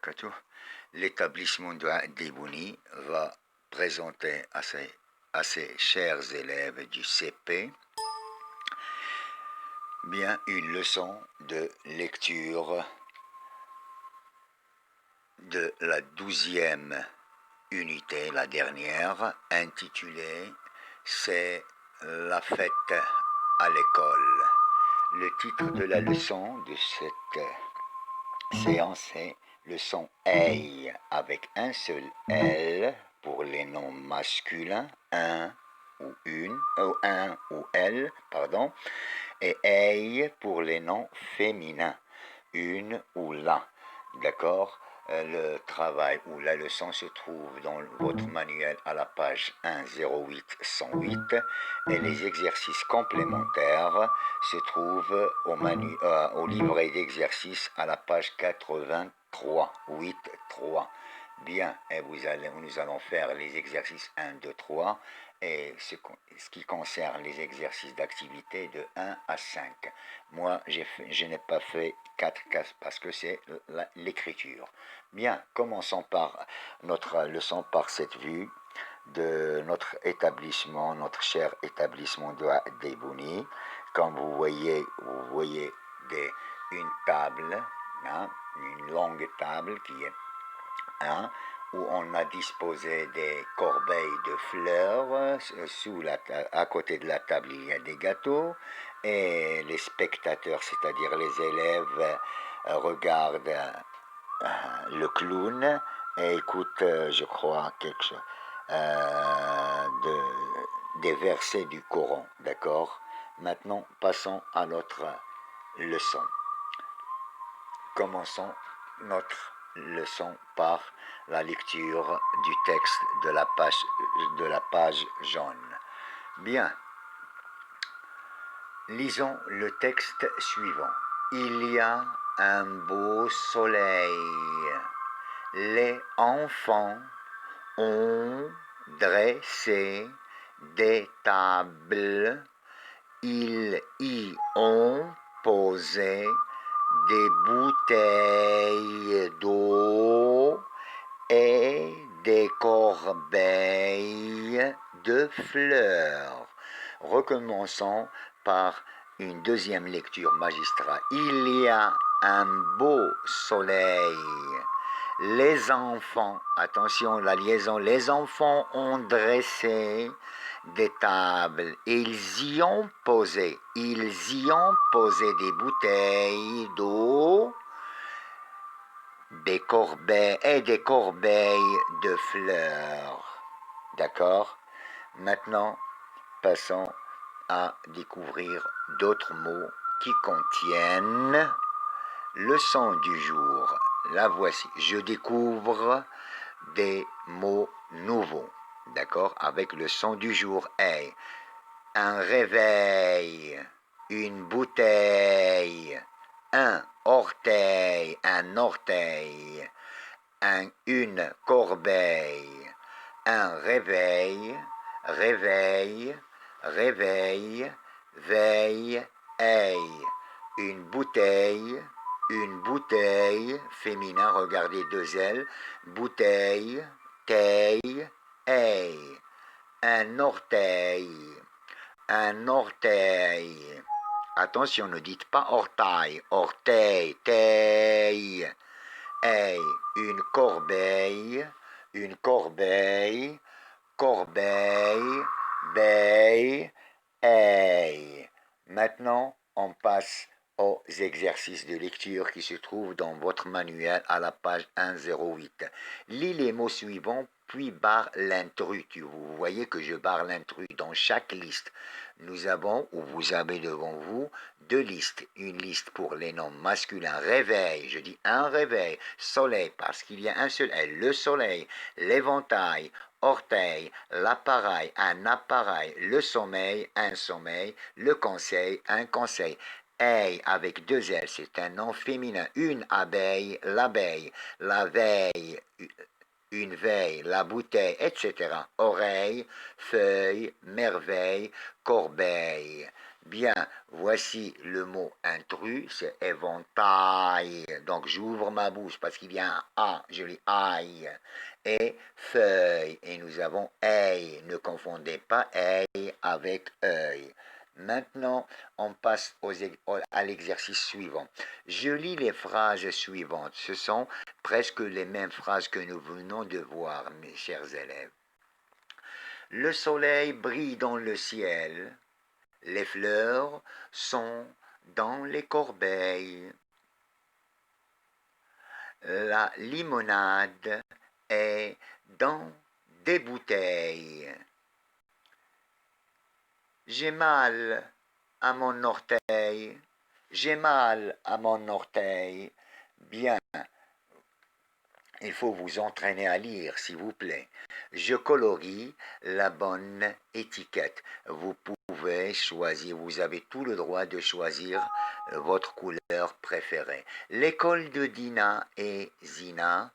barakatuh. L'établissement d'Ebouni va présenter à ses chers élèves du CP bien une leçon de lecture de la 12e unité, la dernière, intitulée C'est la fête à l'école. Le titre de la leçon de cette séance est leçon EI avec un seul L pour les noms masculins, un ou une, un ou elle, pardon, et EI pour les noms féminins, une ou la. D'accord? Le travail ou la leçon se trouve dans votre manuel à la page 108-108 et les exercices complémentaires se trouvent au livret d'exercices à la page 83, 8-3. Bien, et nous allons faire les exercices 1, 2, 3 et ce qui concerne les exercices d'activité de 1 à 5. Moi, je n'ai pas fait 4 cases parce que c'est l'écriture. Bien, commençons par notre leçon par cette vue de notre établissement, notre cher établissement d'Ebouni. Comme vous voyez une table, hein, une longue table qui est où on a disposé des corbeilles de fleurs. À côté de la table, il y a des gâteaux et les spectateurs, c'est-à-dire les élèves, regardent le clown et écoutent, je crois, quelque chose, des versets du Coran. D'accord? Maintenant, passons à notre leçon. Commençons notre leçon par la lecture du texte de la page jaune. Bien, lisons le texte suivant. Il y a un beau soleil. Les enfants ont dressé des tables. Ils y ont posé des bouteilles d'eau et des corbeilles de fleurs. Recommençons par une deuxième lecture magistrale. Il y a un beau soleil. Les enfants, attention la liaison, les enfants ont dressé des tables, ils y ont posé des bouteilles d'eau, des corbeilles de fleurs. D'accord? Maintenant, passons à découvrir d'autres mots qui contiennent leçon du jour. La voici. Je découvre des mots nouveaux. D'accord? Avec le son du jour. Hey. Un réveil. Une bouteille. Un orteil. Une corbeille. Un réveil. Veille. Hey. Une bouteille, féminin, regardez deux L, bouteille, taille, hey, un orteil, attention, ne dites pas orteil, taille, hey, une corbeille, beille, hey. Maintenant, on passe aux exercices de lecture qui se trouvent dans votre manuel à la page 108. Lis les mots suivants, puis barre l'intrus. Vous voyez que je barre l'intrus dans chaque liste. Nous avons, ou vous avez devant vous, deux listes. Une liste pour les noms masculins, réveil, je dis un réveil, soleil, parce qu'il y a un seul L, le soleil, l'éventail, orteil, l'appareil, un appareil, le sommeil, un sommeil, le conseil, un conseil. Hey avec deux L, c'est un nom féminin. Une abeille, l'abeille, la veille, une veille, la bouteille, etc. Oreille, feuille, merveille, corbeille. Bien, voici le mot intrus, c'est éventail. Donc j'ouvre ma bouche parce qu'il y a un A, je lis aïe. Et feuille, et nous avons œil. Ne confondez pas œil avec œil. Maintenant, on passe à l'exercice suivant. Je lis les phrases suivantes. Ce sont presque les mêmes phrases que nous venons de voir, mes chers élèves. Le soleil brille dans le ciel. Les fleurs sont dans les corbeilles. La limonade est dans des bouteilles. J'ai mal à mon orteil. J'ai mal à mon orteil. Bien, il faut vous entraîner à lire, s'il vous plaît. Je colorie la bonne étiquette. Vous pouvez choisir, vous avez tout le droit de choisir votre couleur préférée. L'école de Dina et Zina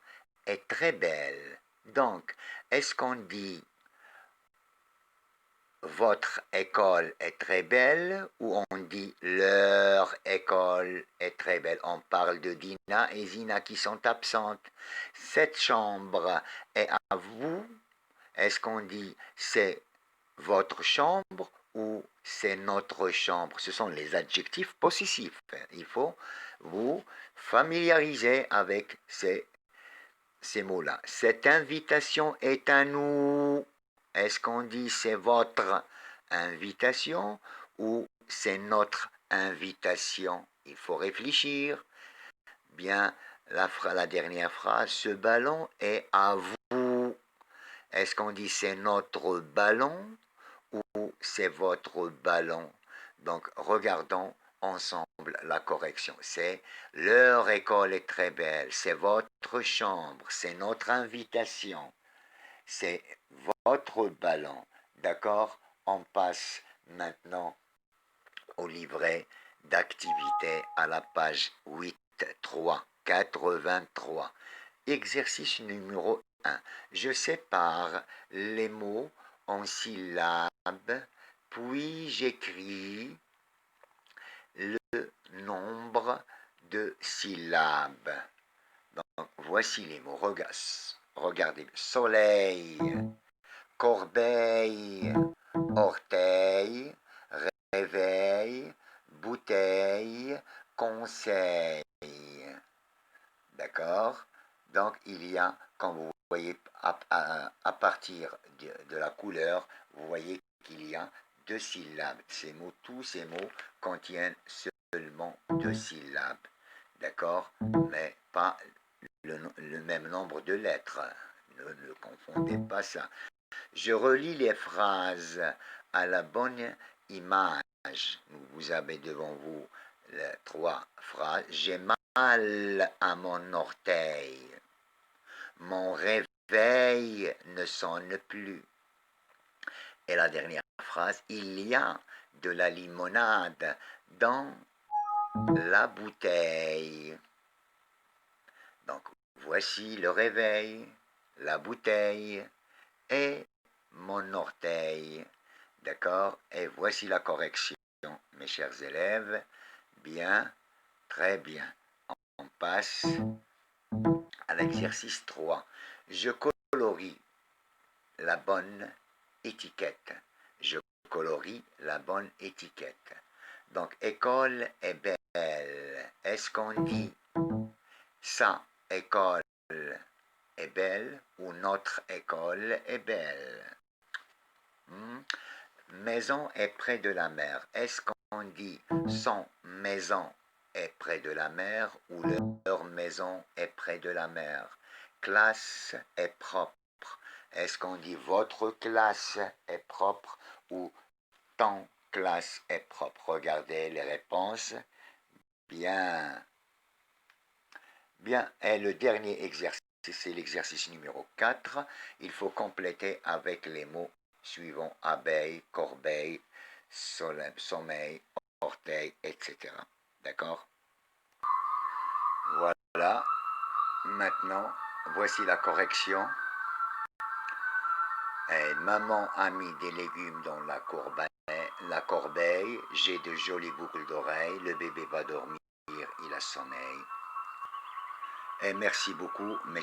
est très belle. Donc, est-ce qu'on dit votre école est très belle ou on dit leur école est très belle? On parle de Dina et Zina qui sont absentes. Cette chambre est à vous. Est-ce qu'on dit c'est votre chambre ou c'est notre chambre? Ce sont les adjectifs possessifs. Il faut vous familiariser avec ces mots-là. Cette invitation est à nous. Est-ce qu'on dit c'est votre invitation ou c'est notre invitation? Il faut réfléchir. Bien, la dernière phrase, ce ballon est à vous. Est-ce qu'on dit c'est notre ballon ou c'est votre ballon? Donc, regardons ensemble la correction. C'est leur école est très belle, c'est votre chambre, c'est notre invitation, c'est votre ballon. D'accord? On passe maintenant au livret d'activité à la page 8.3.83. Exercice numéro 1. Je sépare les mots en syllabes, puis j'écris le nombre de syllabes. Donc, voici les mots. Regardez. Soleil, corbeille, orteil, réveil, bouteille, conseil. D'accord? Donc, il y a, quand vous voyez à partir de la couleur, vous voyez qu'il y a deux syllabes. Tous ces mots contiennent seulement deux syllabes. D'accord? Mais pas le même nombre de lettres. Ne confondez pas ça. Je relis les phrases à la bonne image. Vous avez devant vous les trois phrases. J'ai mal à mon orteil. Mon réveil ne sonne plus. Et la dernière phrase, il y a de la limonade dans la bouteille. Donc, voici le réveil, la bouteille et mon orteil. D'accord? Et voici la correction, mes chers élèves. Bien, très bien. On passe à l'exercice 3. Je colorie la bonne étiquette. Je colorie la bonne étiquette. Donc, école est belle. Est-ce qu'on dit sa école est belle ou notre école est belle? Maison est près de la mer. Est-ce qu'on dit son maison est près de la mer ou leur maison est près de la mer? Classe est propre. Est-ce qu'on dit votre classe est propre ou ton classe est propre? Regardez les réponses. Bien. Bien. Et le dernier exercice, c'est l'exercice numéro 4. Il faut compléter avec les mots suivants: abeille, corbeille, sommeil, orteil, etc. D'accord? Voilà. Maintenant, voici la correction. Et maman a mis des légumes dans la la corbeille, j'ai de jolies boucles d'oreilles, le bébé va dormir, il a sommeil. Et merci beaucoup, mes